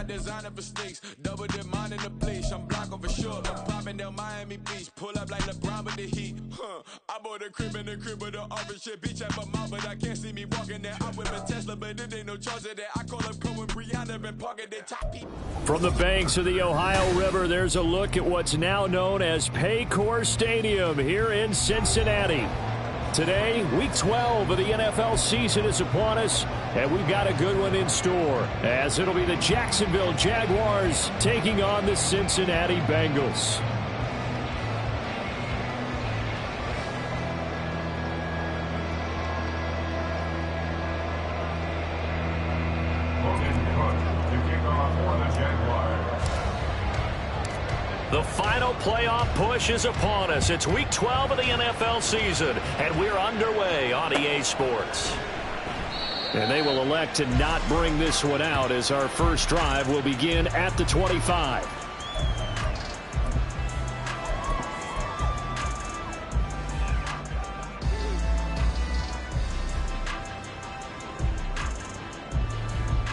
designer for sneaks. Double the mind in the bleach. I'm blocking for sure. I'm popping down Miami Beach. Pull up like LeBron with the heat. I bought a crib in the crib with the office shit. Beach at my mouth, but I can't see me walking there. I'm with a Tesla, but it ain't no charge of that. I call up Cohen, Brianna, and pocket their top people. From the banks of the Ohio River, there's a look at what's now known as Paycor Stadium here in Cincinnati. Today, Week 12 of the NFL season is upon us, and we've got a good one in store, as it'll be the Jacksonville Jaguars taking on the Cincinnati Bengals. The final playoff push is upon us. It's Week 12 of the NFL season, and we're underway on EA Sports. And they will elect to not bring this one out, as our first drive will begin at the 25.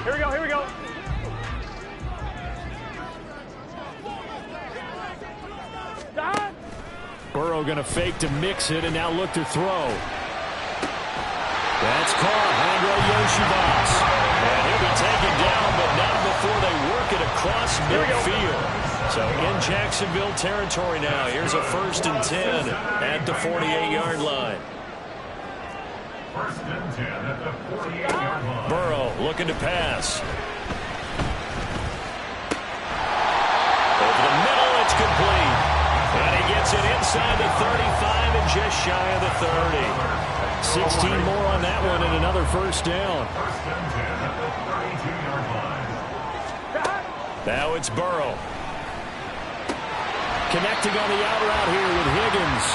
Here we go, here we go. Burrow going to fake to mix it and now look to throw. That's caught. Andre Yoshibas. And he'll be taken down, but not before they work it across midfield. So in Jacksonville territory now. Here's a 1st and 10 at the 48-yard line. 1st and 10 at the 48-yard line. Burrow looking to pass. Over the middle, it's complete. And he gets it inside the 35 and just shy of the 30. 16 more on that one and another 1st down. 1st and 10 at the 32-yard line. Now it's Burrow. Connecting on the out route here with Higgins.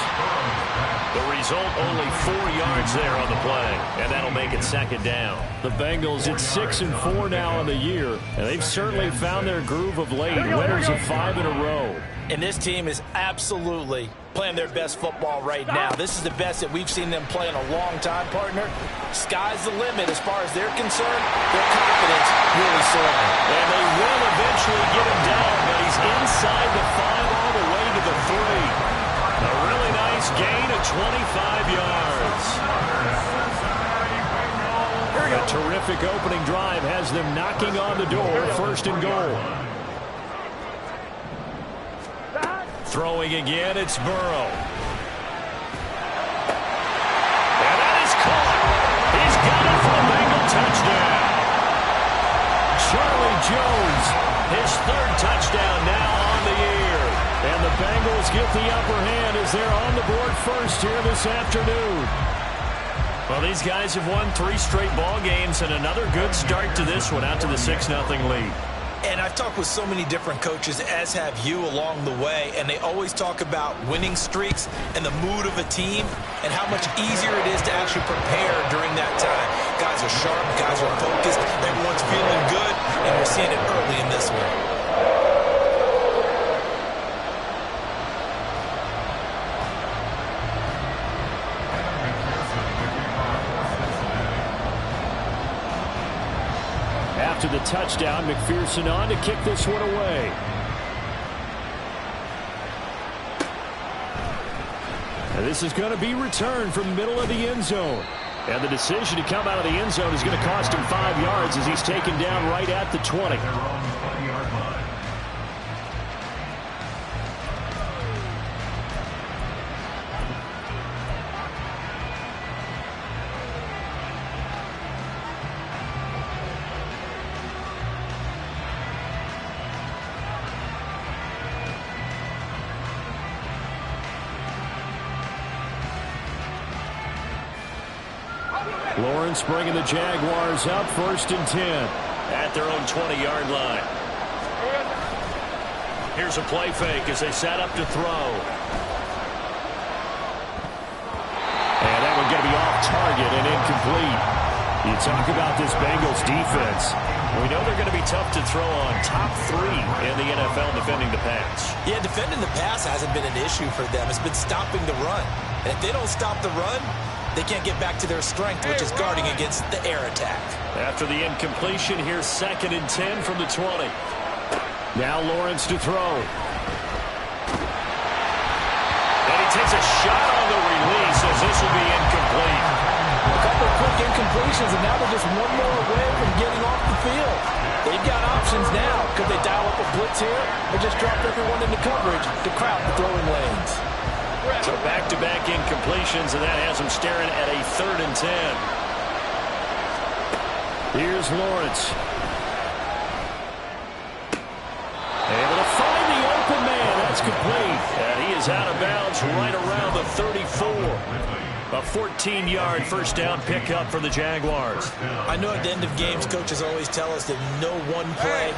The result, only 4 yards there on the play, and that'll make it 2nd down. The Bengals at 6-4 now on the year, and they've certainly found their groove of late. Winners of 5 in a row. And this team is absolutely playing their best football right now. This is the best that we've seen them play in a long time, partner. Sky's the limit as far as they're concerned. Their confidence really soaring. And they will eventually get him down, but he's inside the 5 all the way to the 3. A really nice gain of 25 yards. A terrific opening drive has them knocking on the door. 1st and goal. Throwing again, it's Burrow. And that is caught. He's got it for a Bengal touchdown. Charlie Jones, his 3rd touchdown now on the year. And the Bengals get the upper hand as they're on the board first here this afternoon. Well, these guys have won 3 straight ball games and another good start to this one out to the 6-0 lead. And I've talked with so many different coaches, as have you, along the way, and they always talk about winning streaks and the mood of a team and how much easier it is to actually prepare during that time. Guys are sharp, guys are focused, everyone's feeling good, and we're seeing it early in this one. After the touchdown, McPherson on to kick this one away. And this is going to be returned from the middle of the end zone. And the decision to come out of the end zone is going to cost him 5 yards as he's taken down right at the 20. Lawrence bringing the Jaguars up 1st and 10 at their own 20-yard line. Here's a play fake as they set up to throw. And that one going to be off target and incomplete. You talk about this Bengals defense. We know they're going to be tough to throw on. Top 3 in the NFL defending the pass. Yeah, defending the pass hasn't been an issue for them. It's been stopping the run. And if they don't stop the run, they can't get back to their strength, which is guarding against the air attack. After the incompletion, here's 2nd and 10 from the 20. Now Lawrence to throw. And he takes a shot on the release as this will be incomplete. A couple of quick incompletions, and now they're just one more away from getting off the field. They've got options now. Could they dial up a blitz here or just drop everyone into coverage to crowd the throwing lanes? So back-to-back incompletions, and that has them staring at a 3rd and 10. Here's Lawrence. Able to find the open man. That's complete. And he is out of bounds right around the 34. A 14-yard first down pickup for the Jaguars. I know at the end of games, coaches always tell us that no one play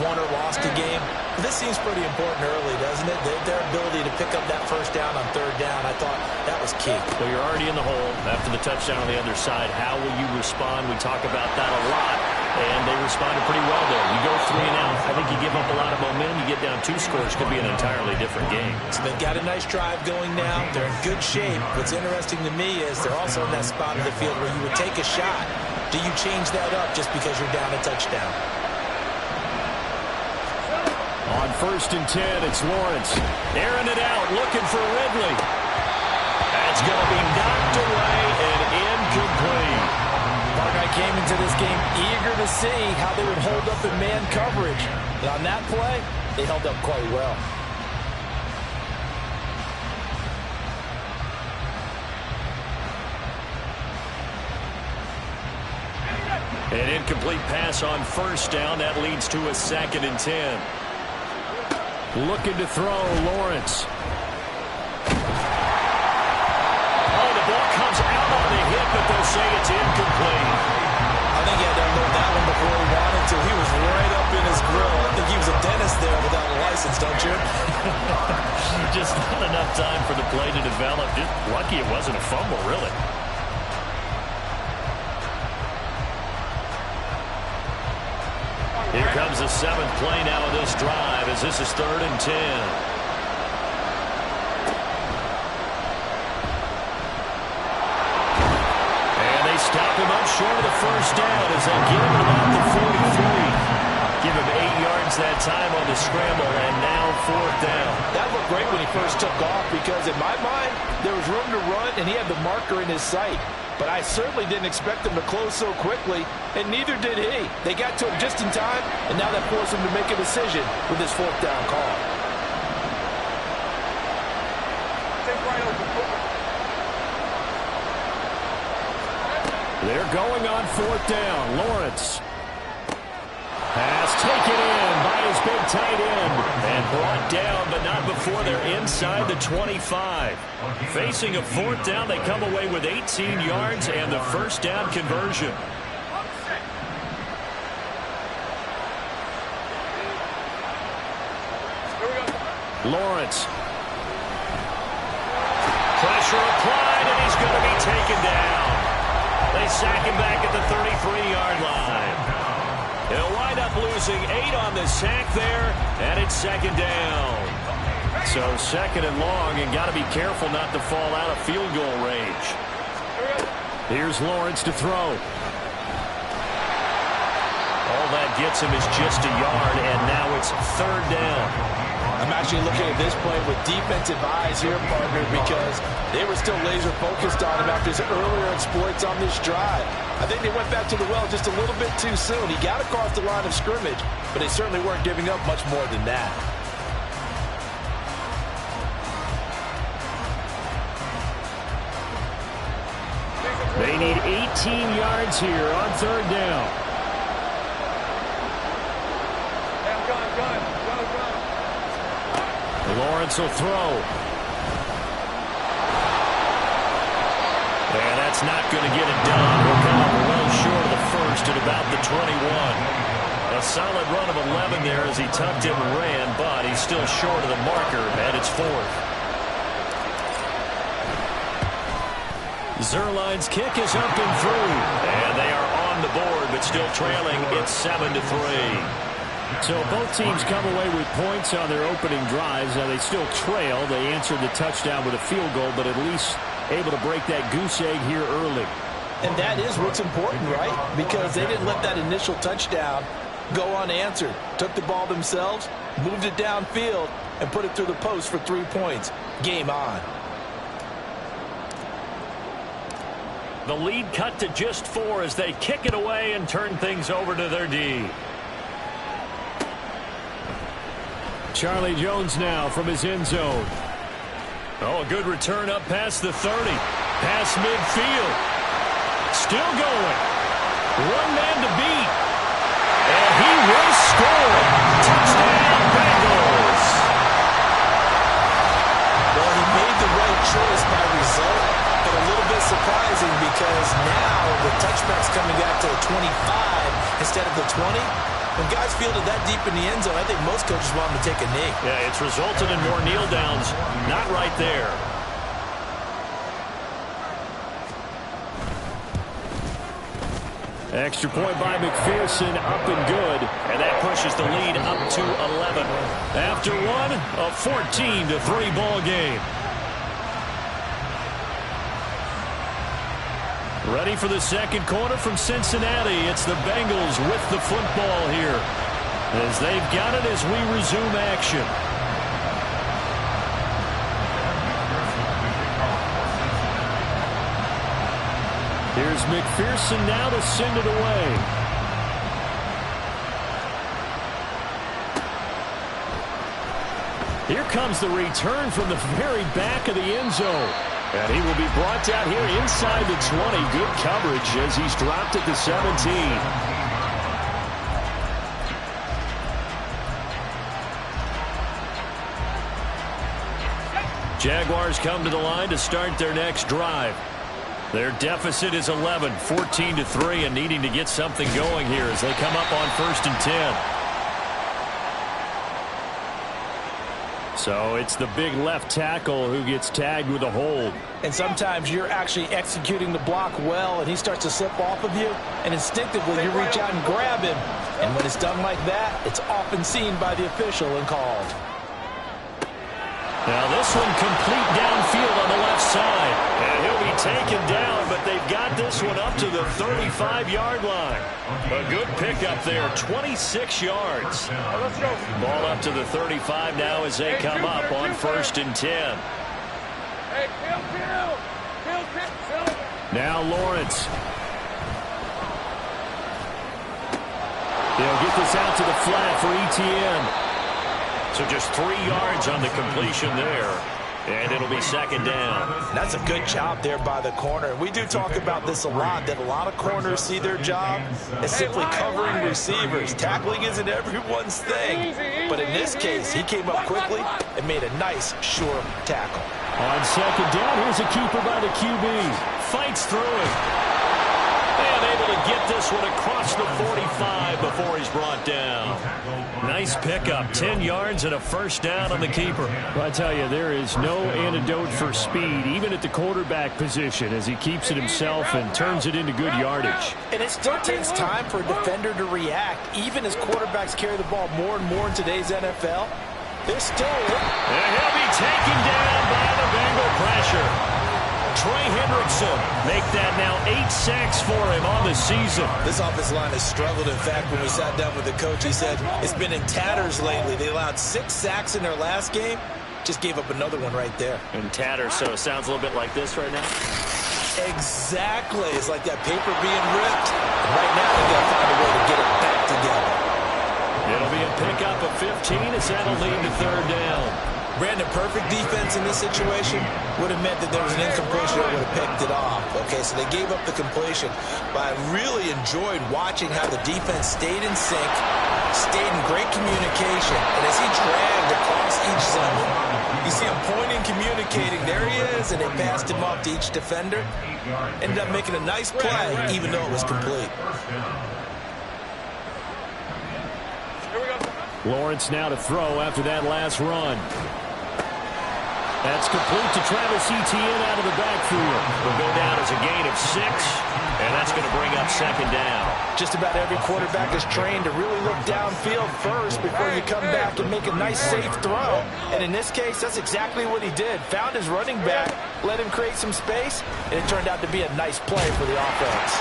won or lost a game. But this seems pretty important early, doesn't it? Their ability to pick up that first down on 3rd down, I thought that was key. Well, you're already in the hole after the touchdown on the other side. How will you respond? We talk about that a lot, and they responded pretty well there. You go 3 and out. I think you give up a lot of momentum. You get down 2 scores, could be an entirely different game. So they've got a nice drive going now. They're in good shape. What's interesting to me is they're also in that spot of the field where you would take a shot. Do you change that up just because you're down a touchdown? On 1st and 10, it's Lawrence. Airing it out, looking for Ridley. That's going to be knocked away and incomplete. Hawkeye came into this game eager to see how they would hold up in man coverage. And on that play, they held up quite well. An incomplete pass on 1st down. That leads to a 2nd and 10. Looking to throw, Lawrence. Oh, the ball comes out on the hit, but they'll say it's incomplete. I think he had to unload that one before he wanted to. He was right up in his grill. I think he was a dentist there without a license, don't you? Just not enough time for the play to develop. Just lucky it wasn't a fumble, really. Here comes the 7th play now of this drive as this is 3rd and 10. And they stop him up short of the first down as they get him about the 43. Give him 8 yards that time on the scramble, and now 4th down. That looked great when he first took off because in my mind, there was room to run and he had the marker in his sight. But I certainly didn't expect him to close so quickly, and neither did he. They got to him just in time, and now that forced him to make a decision with his 4th down call. They're going on 4th down. Lawrence. Pass taken in by his big tight end and brought down, but not before they're inside the 25. Facing a 4th down, they come away with 18 yards and the first down conversion. Lawrence. Pressure applied, and he's going to be taken down. They sack him back at the 33-yard line. He'll wind up losing 8 on the sack there, and it's 2nd down. So 2nd and long, and got to be careful not to fall out of field goal range. Here's Lawrence to throw. All that gets him is just a yard, and now it's 3rd down. I'm actually looking at this play with defensive eyes here, partner, because they were still laser focused on him after his earlier exploits on this drive. I think they went back to the well just a little bit too soon. He got across the line of scrimmage, but they certainly weren't giving up much more than that. They need 18 yards here on 3rd down. Lawrence will throw. And that's not going to get it done. We'll come up well short of the first at about the 21. A solid run of 11 there as he tucked in and ran, but he's still short of the marker, and it's 4th. Zerline's kick is up and through, and they are on the board, but still trailing. It's 7-3. So both teams come away with points on their opening drives. Now they still trail. They answered the touchdown with a field goal, but at least able to break that goose egg here early. And that is what's important, right? Because they didn't let that initial touchdown go unanswered. Took the ball themselves, moved it downfield, and put it through the post for 3 points. Game on. The lead cut to just 4 as they kick it away and turn things over to their D. Charlie Jones now from his end zone. Oh, a good return up past the 30. Past midfield. Still going. One man to beat. And he will score. Touchdown, Bengals. Well, he made the right choice by result, but a little bit surprising because now the touchback's coming back to the 25 instead of the 20. When guys fielded that deep in the end zone, I think most coaches want them to take a knee. Yeah, it's resulted in more kneel downs. Not right there. Extra point by McPherson, up and good. And that pushes the lead up to 11. After one, a 14-3 ball game. Ready for the second quarter from Cincinnati. It's the Bengals with the football here, as they've got it as we resume action. Here's McPherson now to send it away. Here comes the return from the very back of the end zone. And he will be brought down here inside the 20. Good coverage as he's dropped at the 17. Jaguars come to the line to start their next drive. Their deficit is 11, 14-3, and needing to get something going here as they come up on 1st and 10. So it's the big left tackle who gets tagged with a hold. And sometimes you're actually executing the block well, and he starts to slip off of you, and instinctively you reach out and grab him. And when it's done like that, it's often seen by the official and called. Now this one complete downfield on the left side. And he'll be taken down, but they've got this one up to the 35-yard line. A good pickup there, 26 yards. Ball up to the 35 now as they come up on 1st and 10. Now Lawrence. They'll get this out to the flat for ETN. So just 3 yards on the completion there. And it'll be 2nd down. That's a good job there by the corner. We do talk about this a lot, that a lot of corners see their job as simply covering receivers. Tackling isn't everyone's thing. But in this case, he came up quickly and made a nice, sure tackle. On 2nd down, here's a keeper by the QB. Fights through it. And able to get this one across the 45 before he's brought down. Nice pickup, 10 yards and a 1st down on the keeper. Well, I tell you, there is no antidote for speed, even at the quarterback position, as he keeps it himself and turns it into good yardage. And it still takes time for a defender to react, even as quarterbacks carry the ball more and more in today's NFL. They're still... And he'll be taken down by the Bengal pressure. Trey Hendrickson make that now 8 sacks for him on the season. This offensive line has struggled. In fact, when we sat down with the coach, he said it's been in tatters lately. They allowed 6 sacks in their last game. Just gave up another one right there. In tatters, so it sounds a little bit like this right now. Exactly. It's like that paper being ripped. And right now, they got to find a way to get it back together. It'll be a pickup of 15 as that'll lead to 3rd down. Brandon, perfect defense in this situation would have meant that there was an incompletion that would have picked it off. Okay, so they gave up the completion. But I really enjoyed watching how the defense stayed in sync, stayed in great communication, and as he dragged across each zone, you see him pointing, communicating. There he is, and they passed him off to each defender. Ended up making a nice play, even though it was complete. Lawrence now to throw after that last run. That's complete to Travis Etienne out of the backfield. Will go down as a gain of 6, and that's going to bring up second down. Just about every quarterback is trained to really look downfield first before you come back and make a nice, safe throw. And in this case, that's exactly what he did. Found his running back, let him create some space, and it turned out to be a nice play for the offense.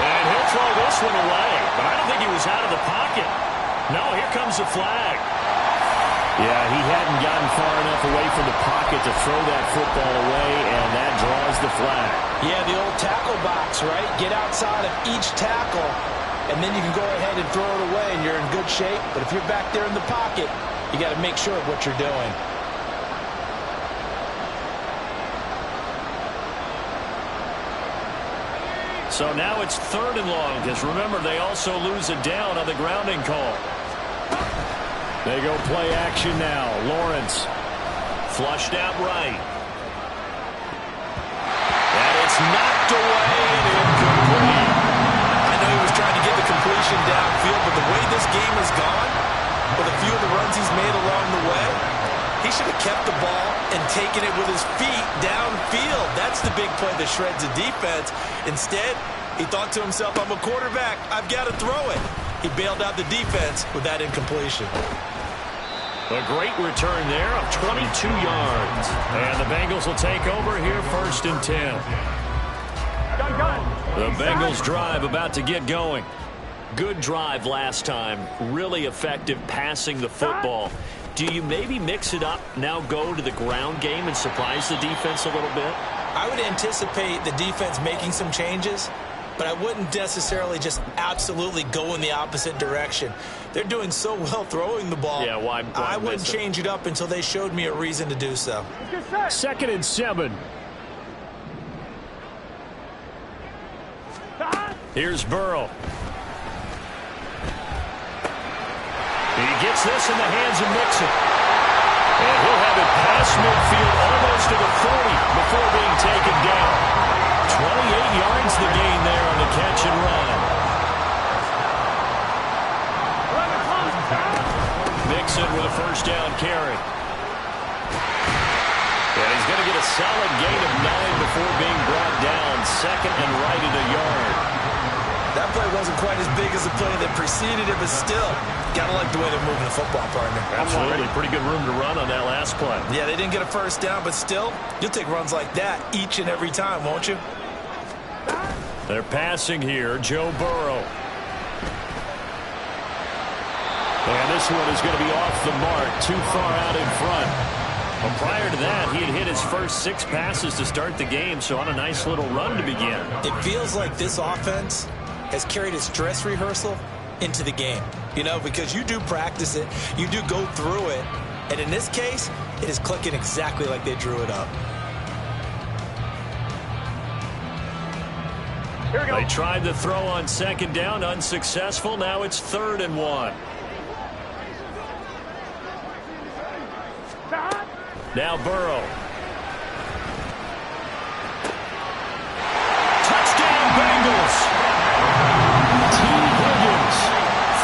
And he'll throw this one away, but I don't think he was out of the pocket. No, here comes the flag. Yeah, he hadn't gotten far enough away from the pocket to throw that football away, and that draws the flag. Yeah, the old tackle box, right? Get outside of each tackle, and then you can go ahead and throw it away, and you're in good shape. But if you're back there in the pocket, you got to make sure of what you're doing. So now it's 3rd and long, because remember, they also lose a down on the grounding call. They go play action now. Lawrence flushed out right. And it's knocked away and incomplete. I know he was trying to get the completion downfield, but the way this game has gone, with a few of the runs he's made along the way, he should have kept the ball and taken it with his feet downfield. That's the big play that shreds the defense. Instead, he thought to himself, I'm a quarterback, I've got to throw it. He bailed out the defense with that incompletion. A great return there of 22 yards. And the Bengals will take over here 1st and 10. The Bengals drive about to get going. Good drive last time. Really effective passing the football. Do you maybe mix it up, now go to the ground game and surprise the defense a little bit? I would anticipate the defense making some changes, but I wouldn't necessarily just absolutely go in the opposite direction. They're doing so well throwing the ball. Yeah, why I wouldn't change it up until they showed me a reason to do so. 2nd and 7. Here's Burrow. He gets this in the hands of Mixon. And he'll have it past midfield almost to the 40 before being taken down. 28 yards the gain there on the catch and run. Mixon with a 1st down carry. And he's going to get a solid gain of 9 before being brought down. 2nd and right at a yard. That play wasn't quite as big as the play that preceded it, but still, got to like the way they're moving the football, partner. Absolutely. Pretty good room to run on that last play. Yeah, they didn't get a 1st down, but still, you'll take runs like that each and every time, won't you? They're passing here. Joe Burrow. And this one is going to be off the mark, too far out in front. Well, prior to that, he had hit his first 6 passes to start the game, so on a nice little run to begin. It feels like this offense has carried its dress rehearsal into the game. You know, because you do practice it, you do go through it, and in this case, it is clicking exactly like they drew it up. They tried the throw on 2nd down, unsuccessful. Now it's 3rd and 1. Now Burrow. Touchdown Bengals. T. Higgins,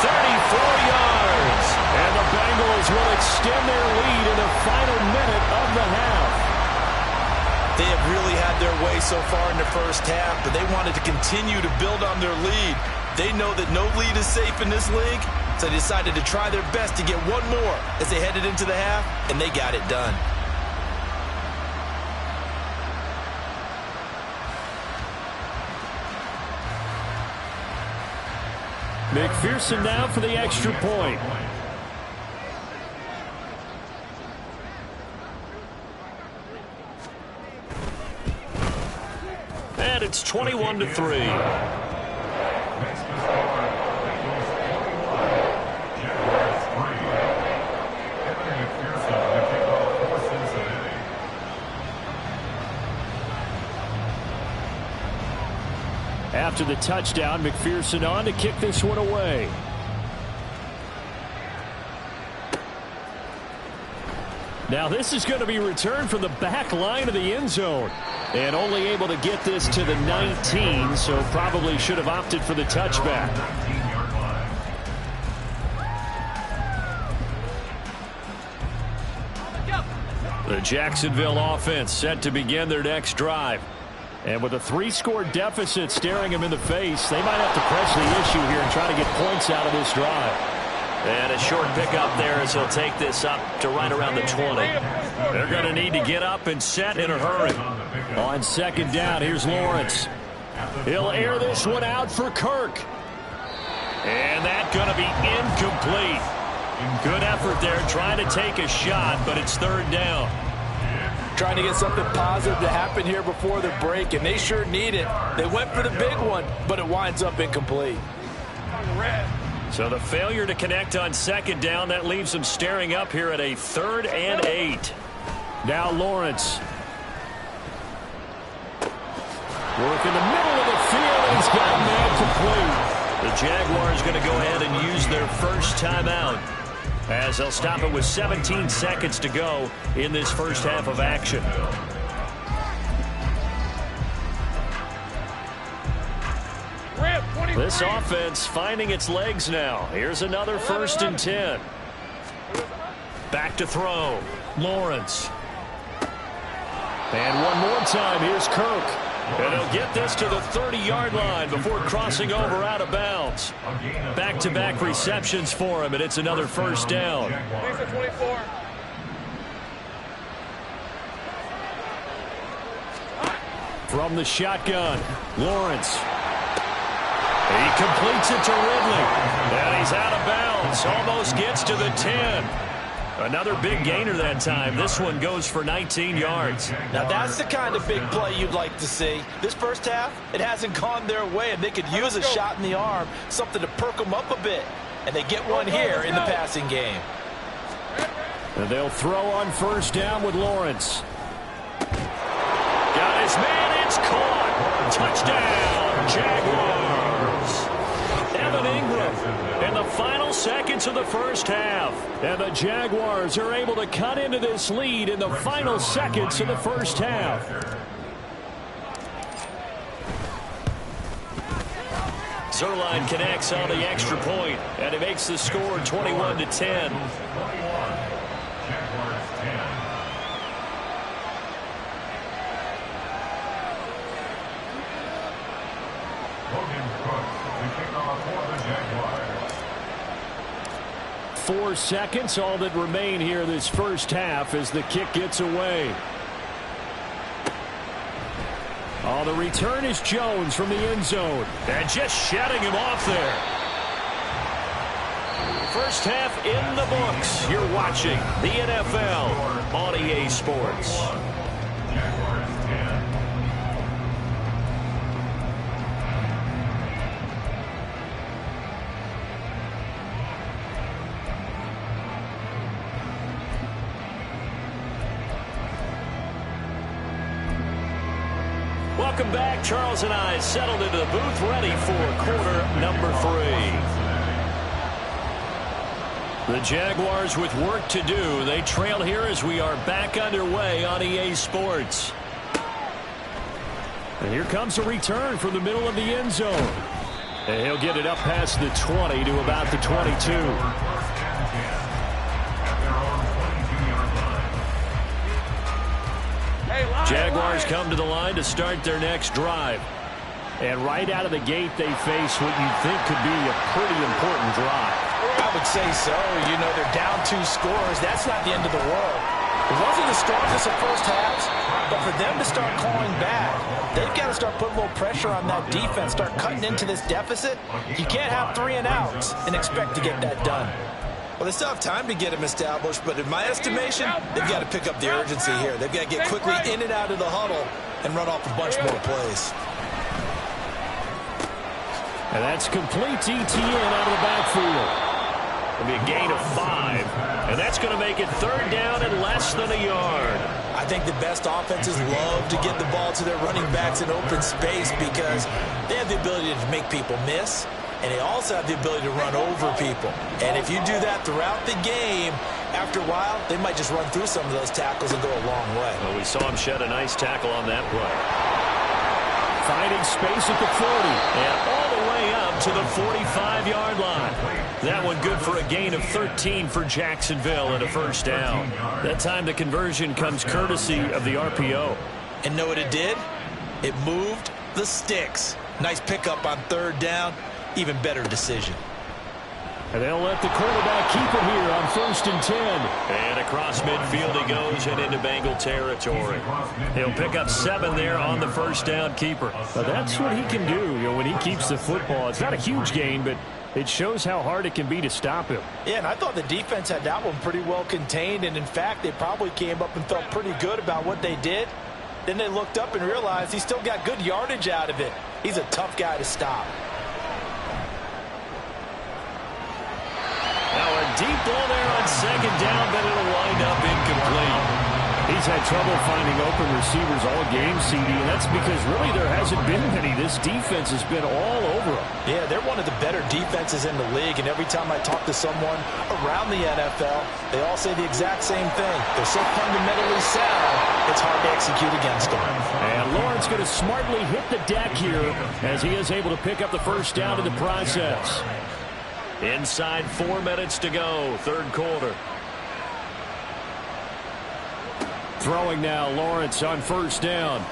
34 yards. And the Bengals will extend their lead in the final minute of the half. They have really had their way so far in the 1st half, but they wanted to continue to build on their lead. They know that no lead is safe in this league, so they decided to try their best to get one more as they headed into the half, and they got it done. McPherson now for the extra point. And it's 21-3. After the touchdown, McPherson on to kick this one away. Now this is going to be returned from the back line of the end zone. And only able to get this to the 19, so probably should have opted for the touchback. The Jacksonville offense set to begin their next drive. And with a 3-score deficit staring them in the face, they might have to press the issue here and try to get points out of this drive. And a short pickup there as he'll take this up to right around the 20. They're going to need to get up and set in a hurry. On second down, here's Lawrence. He'll air this one out for Kirk. And that's going to be incomplete. Good effort there trying to take a shot, but it's third down. Trying to get something positive to happen here before the break, and they sure need it. They went for the big one, but it winds up incomplete. So the failure to connect on second down, that leaves them staring up here at a 3rd and 8. Now Lawrence. Work in the middle of the field, and he's got man complete. The Jaguars going to go ahead and use their first timeout, as they'll stop it with 17 seconds to go in this first half of action. This offense finding its legs now. Here's another 1st and 10. Back to throw. Lawrence. And one more time, here's Kirk. And he'll get this to the 30-yard line before crossing over out of bounds. Back-to-back receptions for him, and it's another 1st down. From the shotgun, Lawrence. He completes it to Ridley. And he's out of bounds. Almost gets to the 10. Another big gainer that time. This one goes for 19 yards. Now that's the kind of big play you'd like to see. This first half, it hasn't gone their way, and they could use a shot in the arm, something to perk them up a bit. And they get one here in the passing game. And they'll throw on 1st down with Lawrence. Got his man. It's caught. Touchdown, Jaguars. Evan Ingram in the final seconds of the first half. And the Jaguars are able to cut into this lead in the final seconds of the first half. Zerline connects on the extra point, and it makes the score 21-10. Four seconds, all that remain here this first half as the kick gets away. Oh, the return is Jones from the end zone. And just shutting him off there. First half in the books. You're watching the NFL on EA Sports. Welcome back. Charles and I settled into the booth, ready for quarter number 3. The Jaguars with work to do. They trail here as we are back underway on EA Sports. And here comes a return from the middle of the end zone. And he'll get it up past the 20 to about the 22. Jaguars come to the line to start their next drive. And right out of the gate, they face what you think could be a pretty important drive. I would say so. You know, they're down 2 scores. That's not the end of the world. It wasn't the strongest of first halves, but for them to start clawing back, they've got to start putting a little pressure on that defense, start cutting into this deficit. You can't have 3 and outs and expect to get that done. Well, they still have time to get him established, but in my estimation, they've got to pick up the urgency here. They've got to get quickly in and out of the huddle and run off a bunch more plays. And that's complete ETN out of the backfield. It'll be a gain of 5, and that's going to make it 3rd down and less than a yard. I think the best offenses love to get the ball to their running backs in open space because they have the ability to make people miss. And they also have the ability to run over people. And if you do that throughout the game, after a while, they might just run through some of those tackles and go a long way. Well, we saw him shed a nice tackle on that play. Finding space at the 40. And all the way up to the 45-yard line. That one good for a gain of 13 for Jacksonville and a first down. That time the conversion comes courtesy of the RPO. And know what it did? It moved the sticks. Nice pickup on third down. Even better decision. And they'll let the quarterback keep it here on 1st and 10. And across midfield he goes and into Bengal territory. He'll pick up 7 there on the first down keeper. Now that's what he can do, when he keeps the football. It's not a huge gain, but it shows how hard it can be to stop him. Yeah, and I thought the defense had that one pretty well contained. And, in fact, they probably came up and felt pretty good about what they did. Then they looked up and realized he still got good yardage out of it. He's a tough guy to stop. Now a deep ball there on 2nd down, but it'll wind up incomplete. He's had trouble finding open receivers all game, CD, and that's because really there hasn't been many. This defense has been all over him. Yeah, they're one of the better defenses in the league, and every time I talk to someone around the NFL, they all say the exact same thing. They're so fundamentally sound, it's hard to execute against them. And Lawrence going to smartly hit the deck here as he is able to pick up the first down in the process. Inside 4 minutes to go, 3rd quarter. Throwing now, Lawrence on 1st down.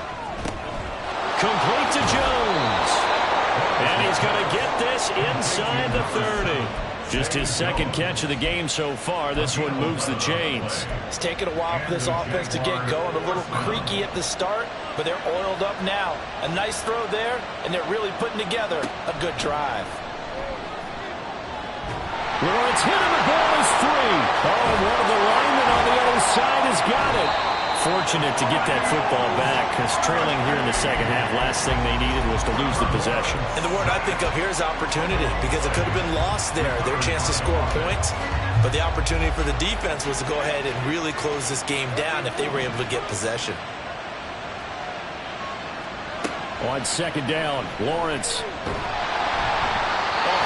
Complete to Jones. And he's going to get this inside the 30. Just his 2nd catch of the game so far. This one moves the chains. It's taken a while for this offense to get going. A little creaky at the start, but they're oiled up now. A nice throw there, and they're really putting together a good drive. Lawrence hit him, the ball is free. Oh, and one of the linemen on the other side has got it. Fortunate to get that football back, because trailing here in the 2nd half, last thing they needed was to lose the possession. And the word I think of here is opportunity, because it could have been lost there, their chance to score points. But the opportunity for the defense was to go ahead and really close this game down if they were able to get possession. On 2nd down, Lawrence.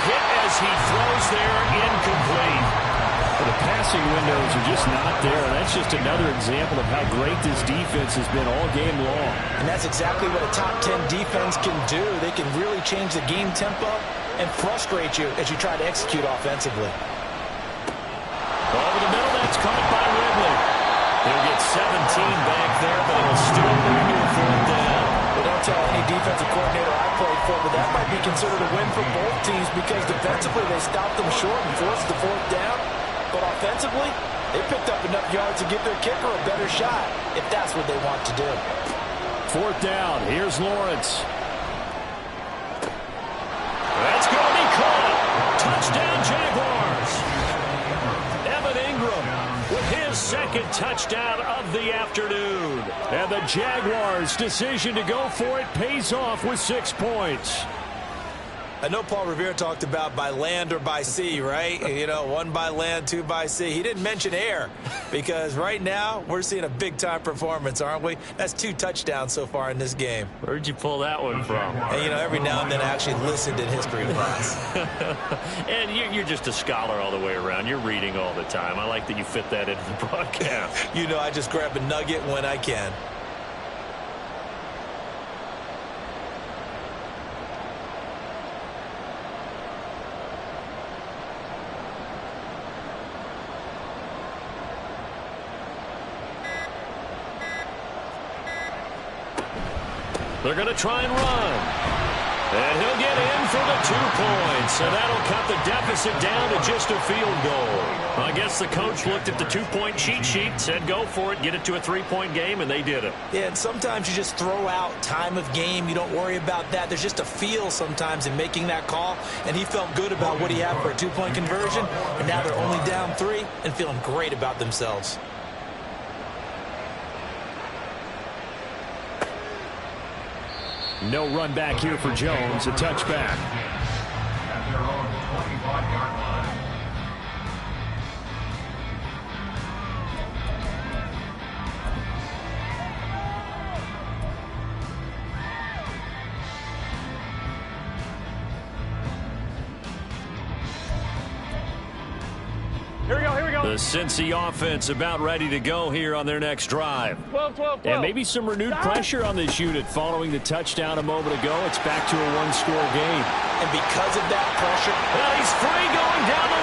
Hit as he throws there, incomplete. Well, the passing windows are just not there. That's just another example of how great this defense has been all game long. And that's exactly what a top 10 defense can do. They can really change the game tempo and frustrate you as you try to execute offensively. Over the middle, that's caught by Ridley. He'll get 17 back there, but it'll still bring to a 4th down. Well, don't tell any defensive coordinator I played for, but that might be considered a win for both teams because defensively they stopped them short and forced the 4th down. But offensively, they picked up enough yards to give their kicker a better shot if that's what they want to do. 4th down. Here's Lawrence. That's going to be caught. Touchdown, Jaguars. Evan Ingram with his 2nd touchdown of the afternoon. And the Jaguars' decision to go for it pays off with 6 points. I know Paul Revere talked about by land or by sea, right? You know, 1 by land, 2 by sea. He didn't mention air because right now we're seeing a big-time performance, aren't we? That's 2 touchdowns so far in this game. Where'd you pull that one from? And, you know, every now and then I actually listened in history class. And you're just a scholar all the way around. You're reading all the time. I like that you fit that into the broadcast. You know, I just grab a nugget when I can. They're going to try and run. And he'll get in for the 2 points. So that'll cut the deficit down to just a field goal. I guess the coach looked at the 2-point cheat sheet, said go for it, get it to a 3-point game, and they did it. Yeah, and sometimes you just throw out time of game. You don't worry about that. There's just a feel sometimes in making that call. And he felt good about what he had for a 2-point conversion. And now they're only down 3 and feeling great about themselves. No run back here for Jones. A touchback. At their own 25-yard line. Here we go, here we go. The Cincy offense about ready to go here on their next drive. 12. And maybe some renewed pressure on this unit following the touchdown a moment ago. It's back to a 1-score game. And because of that pressure, Well, he's free going down the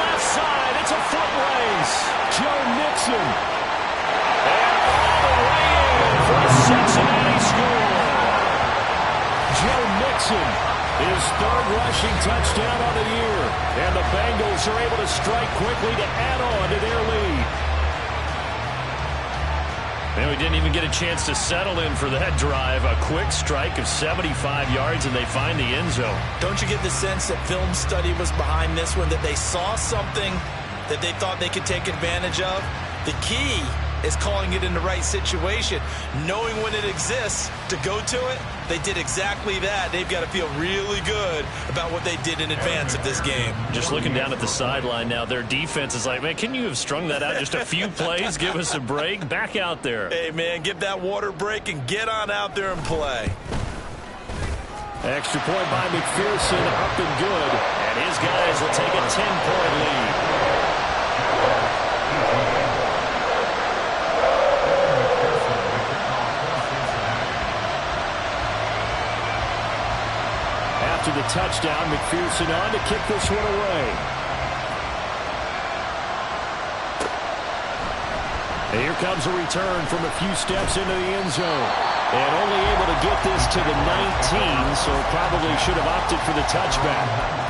McPherson. His third rushing touchdown of the year. And the Bengals are able to strike quickly to add on to their lead. And we didn't even get a chance to settle in for that drive. A quick strike of 75 yards, and they find the end zone. Don't you get the sense that film study was behind this one, that they saw something that they thought they could take advantage of? The key is calling it in the right situation, knowing when it exists to go to it. They did exactly that. They've got to feel really good about what they did in advance of this game. Just looking down at the sideline now, their defense is like, man, can you have strung that out just a few plays? Give us a break. Back out there. Hey, man, give that water break and get on out there and play. Extra point by McPherson, up and good. And his guys will take a 10-point lead. After the touchdown, McPherson on to kick this one away. And here comes a return from a few steps into the end zone. And only able to get this to the 19, so probably should have opted for the touchback.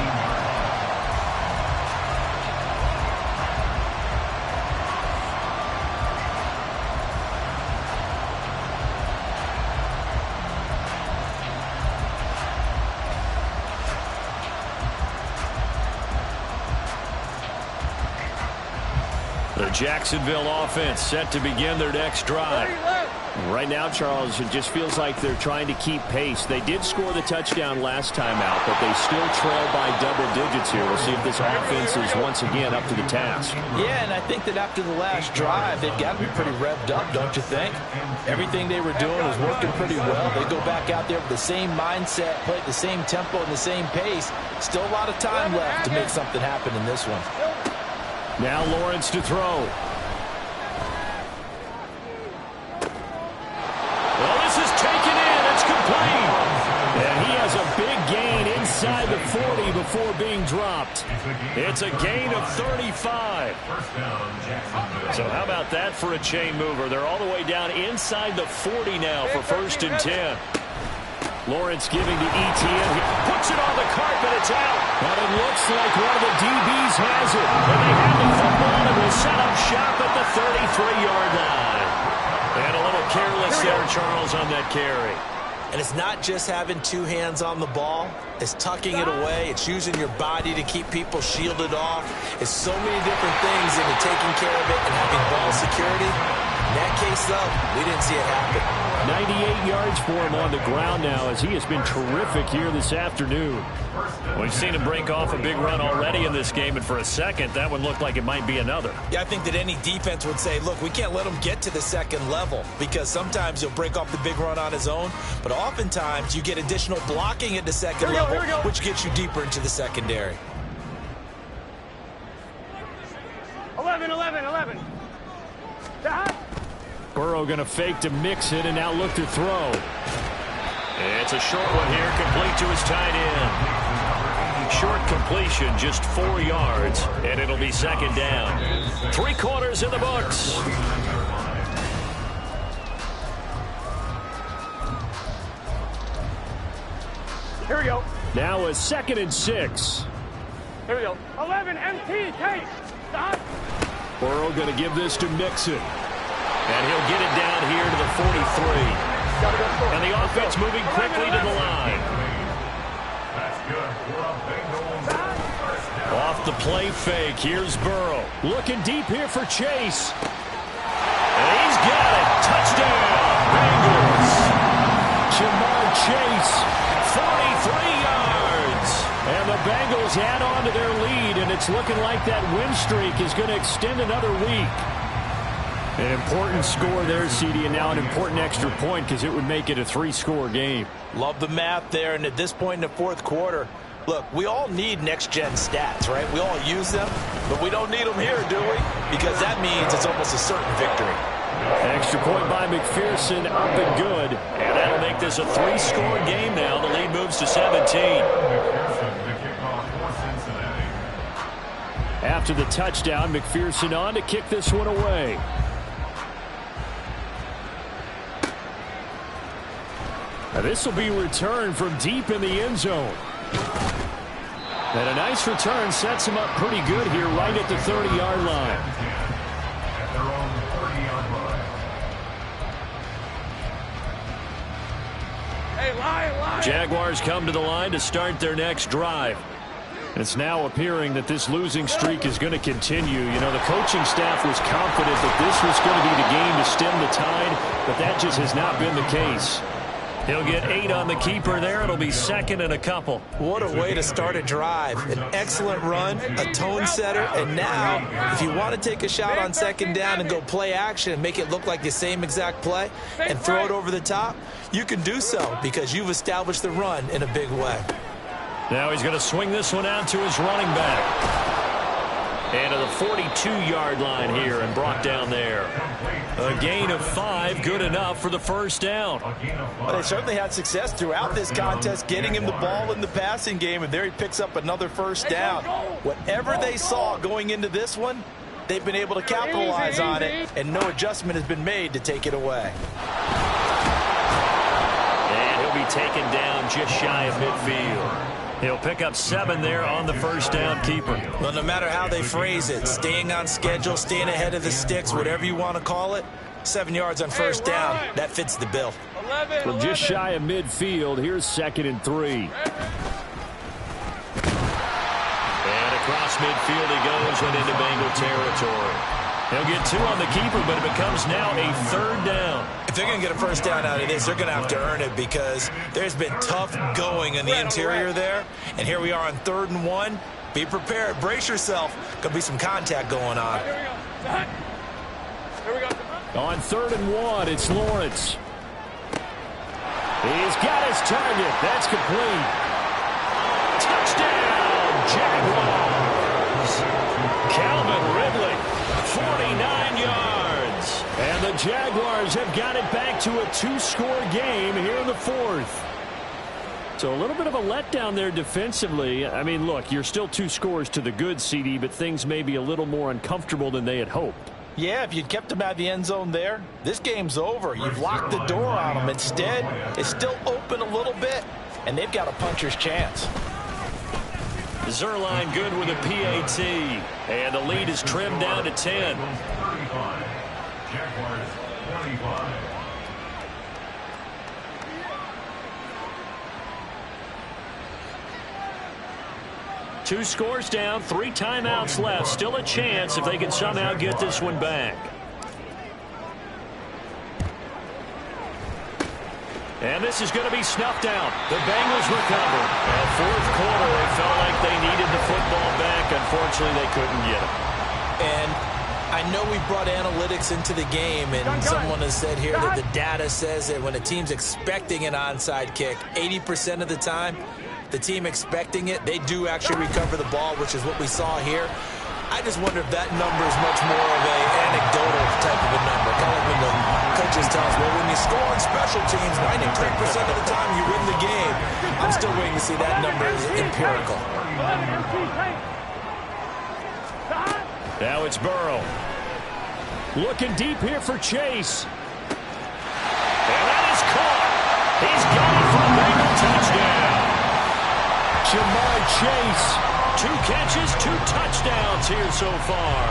The Jacksonville offense set to begin their next drive. Right now, Charles, it just feels like they're trying to keep pace. They did score the touchdown last time out, but they still trail by double digits here. We'll see if this offense is once again up to the task. Yeah, and I think that after the last drive, they've got to be pretty revved up, don't you think? Everything they were doing was working pretty well. They go back out there with the same mindset, play at the same tempo and the same pace. Still a lot of time left to make something happen in this one. Now Lawrence to throw. Well, this is taken in. It's complete. And he has a big gain inside the 40 before being dropped. It's a gain of 35. So how about that for a chain mover? They're all the way down inside the 40 now for 1st and 10. Lawrence giving to Etienne. He puts it on the carpet. It's out. But it looks like one of the DBs has it. And they have the football and will set up shop at the 33-yard line. And a little careless there, Charles, on that carry. And it's not just having two hands on the ball. It's tucking it away. It's using your body to keep people shielded off. It's so many different things into taking care of it and having ball security. In that case, though, we didn't see it happen. 98 yards for him on the ground now as he has been terrific here this afternoon. We've seen him break off a big run already in this game, and for a second, that one looked like it might be another. Yeah, I think that any defense would say, look, we can't let him get to the second level because sometimes he'll break off the big run on his own, but oftentimes you get additional blocking at the second level, which gets you deeper into the secondary. 11. Burrow going to fake to mix it and now look to throw. It's a short one here, complete to his tight end. Short completion, just 4 yards, and it'll be 2nd down. 3 quarters in the books. Here we go. Now a 2nd and 6. Here we go. 11 MT, take. Stop. Burrow going to give this to Mixon. And he'll get it down here to the 43. And the offense moving quickly to the line. Off the play fake, here's Burrow. Looking deep here for Chase. And he's got it. Touchdown, Bengals. Jamar Chase, 43 yards. And the Bengals add on to their lead, and it's looking like that win streak is going to extend another week. An important score there, CD, and now an important extra point because it would make it a 3-score game. Love the math there, and at this point in the 4th quarter, look, we all need next-gen stats, right? We all use them, but we don't need them here, do we? Because that means it's almost a certain victory. Extra point by McPherson, up and good. And that'll make this a 3-score game now. The lead moves to 17. After the touchdown, McPherson on to kick this one away. This will be returned from deep in the end zone. And a nice return sets him up pretty good here right at the 30-yard line. At their own 30-yard line. Hey, lie. Jaguars come to the line to start their next drive. It's now appearing that this losing streak is going to continue. You know, the coaching staff was confident that this was going to be the game to stem the tide, but that just has not been the case. He'll get 8 on the keeper there. It'll be second and a couple. What a way to start a drive. An excellent run, a tone setter, and now if you want to take a shot on second down and go play action and make it look like the same exact play and throw it over the top, you can do so because you've established the run in a big way. Now he's going to swing this one out to his running back. And to the 42-yard line here and brought down there. A gain of 5, good enough for the first down. Well, they certainly had success throughout this contest getting him the ball in the passing game, and there he picks up another first down. Whatever they saw going into this one, they've been able to capitalize on it, and no adjustment has been made to take it away. And he'll be taken down just shy of midfield. He'll pick up 7 there on the first down keeper. Well, no matter how they phrase it, staying on schedule, staying ahead of the sticks, whatever you want to call it, 7 yards on first down, that fits the bill. From just shy of midfield, here's 2nd and 3. And across midfield he goes and into Bengal territory. He'll get 2 on the keeper, but it becomes now a 3rd down. If they're going to get a first down out of this, they're going to have to earn it because there's been tough going in the interior there. And here we are on 3rd and 1. Be prepared. Brace yourself. Going to be some contact going on. Here we go. On 3rd and 1, it's Lawrence. He's got his target. That's complete. Touchdown, Jaguars. Calvin Ridley. 49 yards. And the Jaguars have got it back to a 2-score game here in the 4th. So a little bit of a letdown there defensively. I mean, look, you're still 2 scores to the good, CD, but things may be a little more uncomfortable than they had hoped. Yeah, if you'd kept them out of the end zone there, this game's over. You've locked the door on them. Instead, it's still open a little bit, and they've got a puncher's chance. Zerline good with a PAT, and the lead is trimmed down to 10. Jaguars 25. Two scores down, 3 timeouts left. Still a chance if they can somehow get this one back. And this is going to be snuffed out. The Bengals recover. And 4th quarter, they felt like they needed the football back. Unfortunately, they couldn't get it. And I know we brought analytics into the game, and someone has said here that the data says that when a team's expecting an onside kick, 80% of the time, the team expecting it, they do actually recover the ball, which is what we saw here. I just wonder if that number is much more of an anecdotal type of a number. Kind of like when the coaches tell us, well, when you score on special teams, 93% of the time you win the game. I'm still waiting to see that number is empirical. Now it's Burrow. Looking deep here for Chase. And that is caught. He's got it for a Bengal touchdown. Jamar Chase. 2 catches, 2 touchdowns here so far.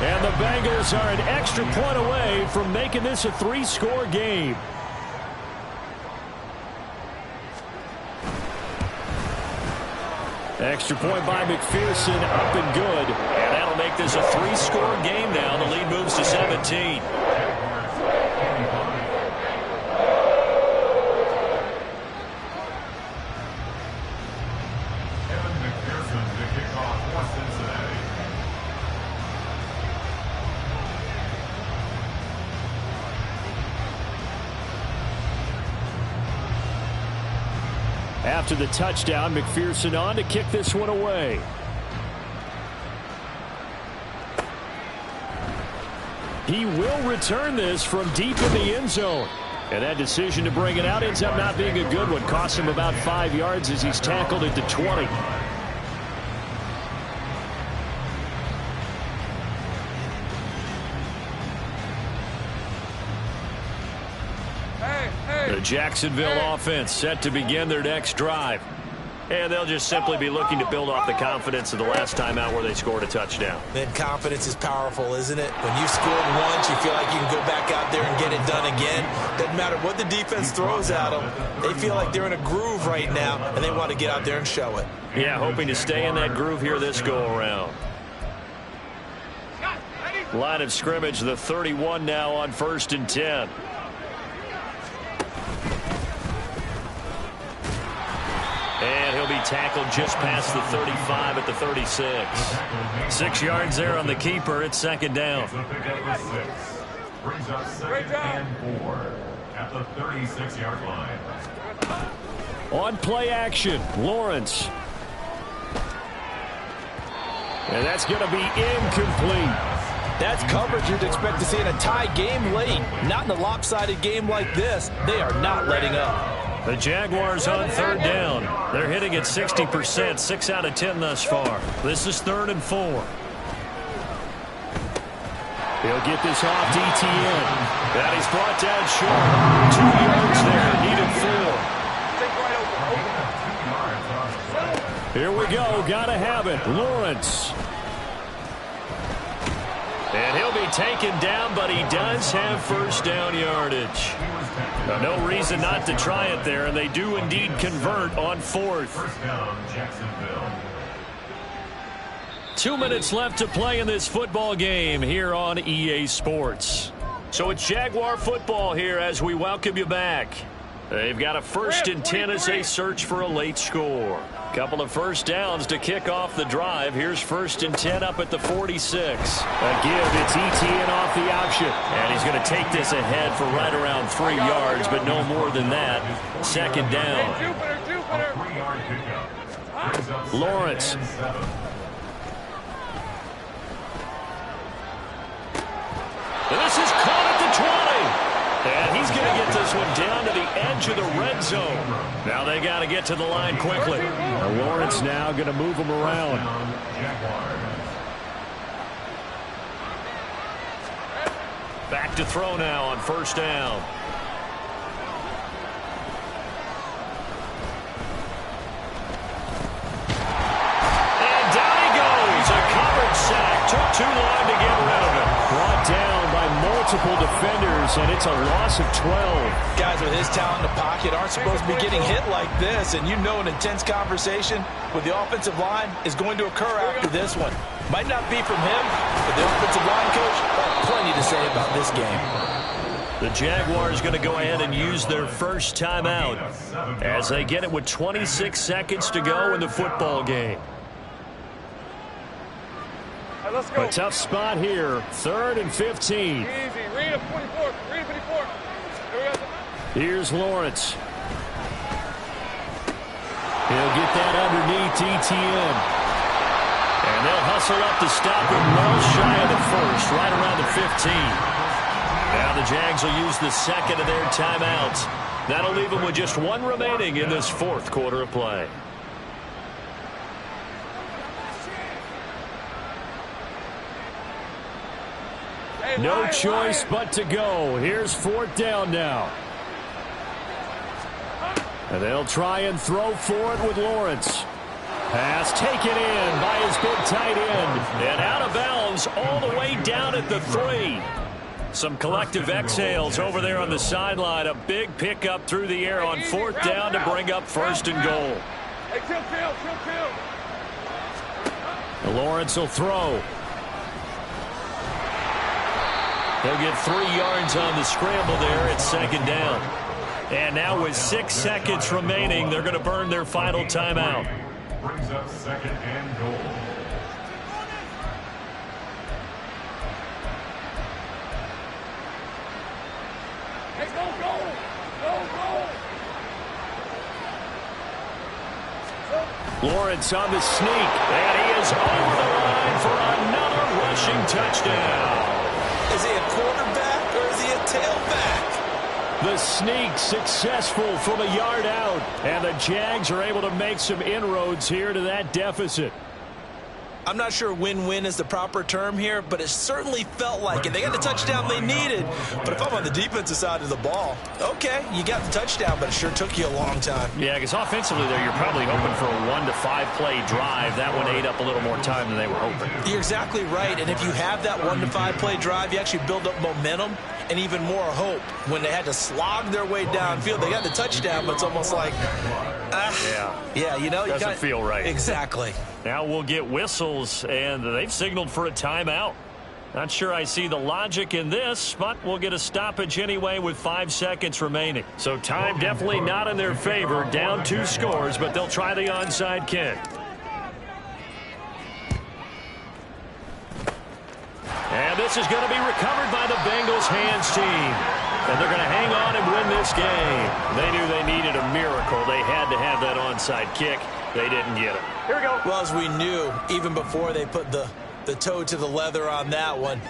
And the Bengals are an extra point away from making this a 3-score game. Extra point by McPherson, up and good. And that'll make this a 3-score game now. The lead moves to 17. After the touchdown, McPherson on to kick this one away. He will return this from deep in the end zone. And that decision to bring it out ends up not being a good one. Cost him about 5 yards as he's tackled at the 20. The Jacksonville offense set to begin their next drive. And they'll just simply be looking to build off the confidence of the last time out where they scored a touchdown. Man, confidence is powerful, isn't it? When you scored once, you feel like you can go back out there and get it done again. Doesn't matter what the defense throws at them. They feel like they're in a groove right now, and they want to get out there and show it. Yeah, hoping to stay in that groove here this go-around. Line of scrimmage, the 31 now on 1st and 10. And he'll be tackled just past the 35 at the 36. 6 yards there on the keeper. It's 2nd down. Brings up 2nd and 4 at the 36-yard line. On play action, Lawrence. And that's going to be incomplete. That's coverage you'd expect to see in a tie game late. Not in a lopsided game like this. They are not letting up. The Jaguars on 3rd down. They're hitting at 60%, 6 out of 10 thus far. This is 3rd and 4. He'll get this off to ETN. And he's brought down short. 2 yards there, needed 4. Here we go, gotta have it. Lawrence. And he'll be taken down, but he does have 1st down yardage. No reason not to try it there, and they do indeed convert on 4th. 1st down, Jacksonville. 2 minutes left to play in this football game here on EA Sports. So it's Jaguar football here as we welcome you back. They've got a 1st and 10 as they search for a late score. Couple of 1st downs to kick off the drive. Here's 1st and 10 up at the 46. A give, it's ETN off the option. And he's going to take this ahead for right around 3 yards, but no more than that. 2nd down. A 3-yard pickup. Brings up 2nd Lawrence. and 7. And this is caught at the 20. And he's going to get this one down to the edge of the red zone. Now they got to get to the line quickly. And Lawrence now going to move him around. Back to throw now on 1st down. And down he goes. A covered sack. Took too long to get rid of it. Brought down by multiple defenders, and it's a loss of 12. Guys with his talent in the pocket aren't supposed to be getting hit like this, and you know an intense conversation with the offensive line is going to occur after this one. Might not be from him, but the offensive line coach has plenty to say about this game. The Jaguars going to go ahead and use their 1st timeout as they get it with 26 seconds to go in the football game. Let's go. A tough spot here. 3rd and 15. Easy. Read up 24. Read up 24. Here's Lawrence. He'll get that underneath ETN. And they'll hustle up to stop him well shy of the 1st, right around the 15. Now the Jags will use the 2nd of their timeouts. That'll leave them with just 1 remaining in this 4th quarter of play. No choice but to go. Here's 4th down now. And they'll try and throw for it with Lawrence. Pass taken in by his big tight end. And out of bounds all the way down at the 3. Some collective exhales over there on the sideline. A big pickup through the air on 4th down to bring up 1st and goal. Hey, chill. Lawrence will throw. He'll get 3 yards on the scramble there at 2nd down. And now with 6 seconds remaining, they're going to burn their final timeout. Brings up 2nd and goal. Hey, go. Lawrence on the sneak, and he is over the line for another rushing touchdown. Is he a quarterback or is he a tailback? The sneak successful from a yard out, and the Jags are able to make some inroads here to that deficit. I'm not sure win-win is the proper term here, but it certainly felt like it. They got the touchdown they needed, but if I'm on the defensive side of the ball, okay, you got the touchdown, but it sure took you a long time. Yeah, because offensively there, you're probably hoping for a 1 to 5 play drive. That one ate up a little more time than they were hoping. You're exactly right, and if you have that 1 to 5 play drive, you actually build up momentum and even more hope. When they had to slog their way downfield, they got the touchdown, but it's almost like, yeah, you know, doesn't feel right. Exactly. Now we'll get whistles, and they've signaled for a timeout. Not sure I see the logic in this, but we'll get a stoppage anyway with 5 seconds remaining. So time definitely not in their favor. Down 2 scores, but they'll try the onside kick. And this is going to be recovered by the Bengals hands team. And they're going to hang on and win this game. They knew they needed a miracle. They had to have that onside kick. They didn't get it. Here we go. Well, as we knew, even before they put the toe to the leather on that one,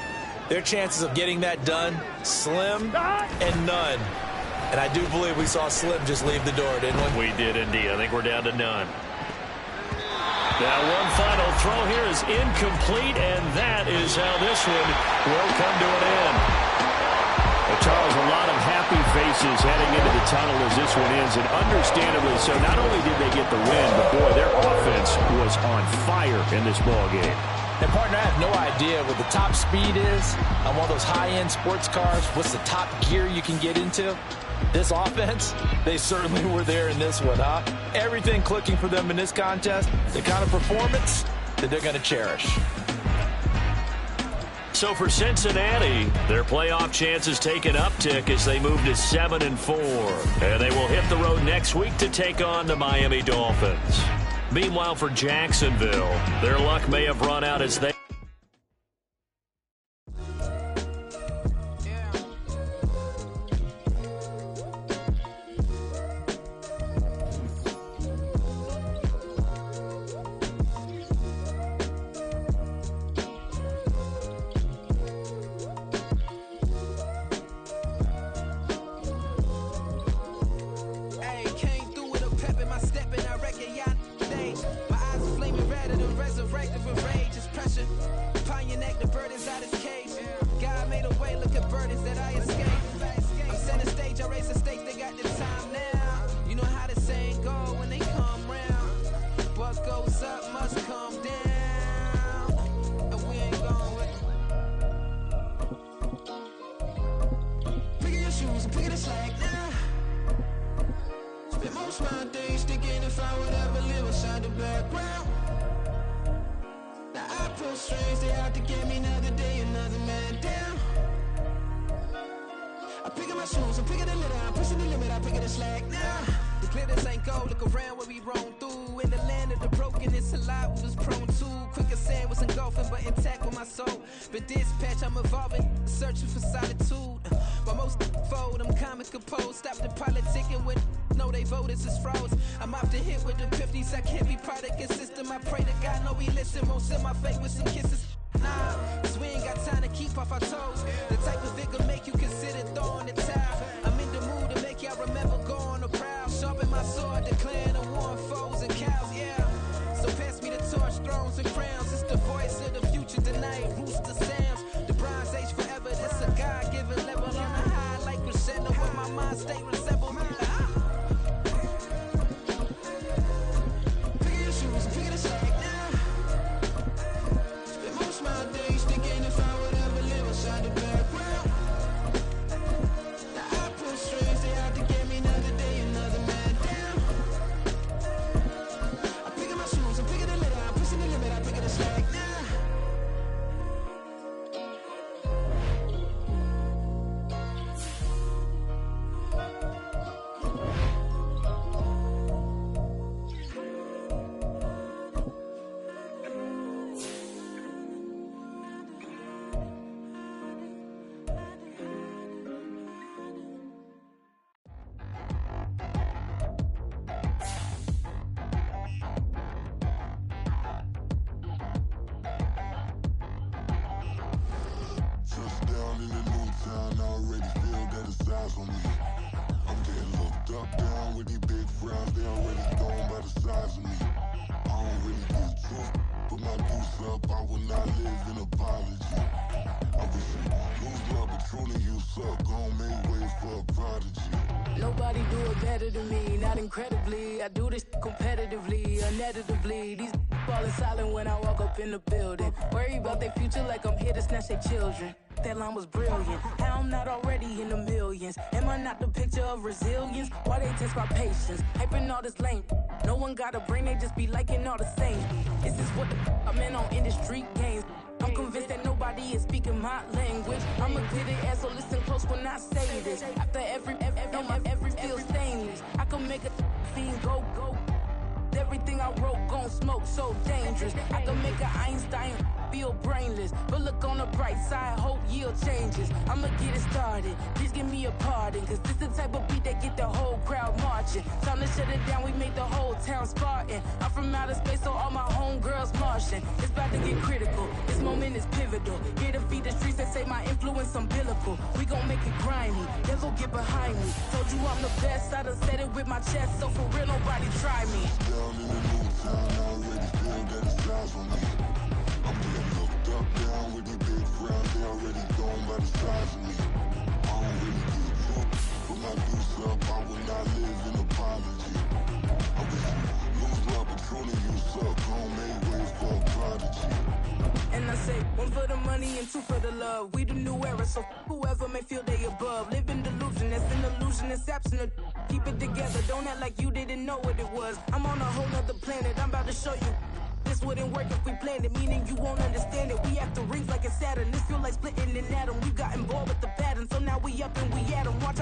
their chances of getting that done, slim and none. And I do believe we saw Slim just leave the door, didn't we? We did indeed. I think we're down to none. Now one final throw here is incomplete, and that is how this one will come to an end. Well, Charles, a lot of happy faces heading into the tunnel as this one ends, and understandably so. Not only did they get the win, but boy, their offense was on fire in this ball game. And, partner, I have no idea what the top speed is on one of those high-end sports cars. What's the top gear you can get into? This offense, they certainly were there in this one, huh? Everything clicking for them in this contest, the kind of performance that they're going to cherish. So for Cincinnati, their playoff chances take an uptick as they move to 7-4. And they will hit the road next week to take on the Miami Dolphins. Meanwhile, for Jacksonville, their luck may have run out as they... with these big frowns, they already gone by the size of me. I don't really get tough. Put my deuce up, I will not live in apology. I wish you lose love, but truly you suck. Gon' make way for a prodigy. Nobody do it better than me, not incredibly. I do this competitively, uneditably. These falling silent when I walk up in the building. Worry about their future like I'm here to snatch their children. That line was brilliant. How I'm not already in the millions? Am I not the picture of resilience? Why they test my patience? Hyping all this lame. No one got a brain, they just be liking all the same. This is what the I'm in on industry games. I'm convinced that nobody is speaking my language. I'ma clear the air, so listen close when I say this. After every feel stainless. I can make a fiend go. Everything I wrote gon' smoke, so dangerous. I can make an Einstein feel brainless. But look on the bright side, hope yield changes. I'ma get it started, please give me a pardon. Cause this the type of beat that get the whole crowd marching. Time to shut it down, we make the whole town Spartan. I'm from outer space, so all my homegirls Martian. It's about to get critical, this moment is pivotal. Here to feed the streets that say my influence umbilical. We gon' make it grimy, never get behind me. Told you I'm the best, I done said it with my chest. So for real, nobody try me. Down in the new town, I already feel that it's eyes on me. I'm getting looked up, down with these big crowds, they already gone by the size of me. I don't really get drunk, put my deuce up, I will not live in apology. I wish you lose love, but truly you suck, gon' make way for a prodigy. And I say, one for the money and two for the love. We the new era, so whoever may feel they above. Live in delusion, that's an illusion, it's absent. Keep it together, don't act like you didn't know what it was. I'm on a whole nother planet, I'm about to show you. This wouldn't work if we planned it, meaning you won't understand it. We act the rings like it's Saturn, this feel like splitting an atom. We got involved with the pattern, so now we up and we at 'em. Watch out.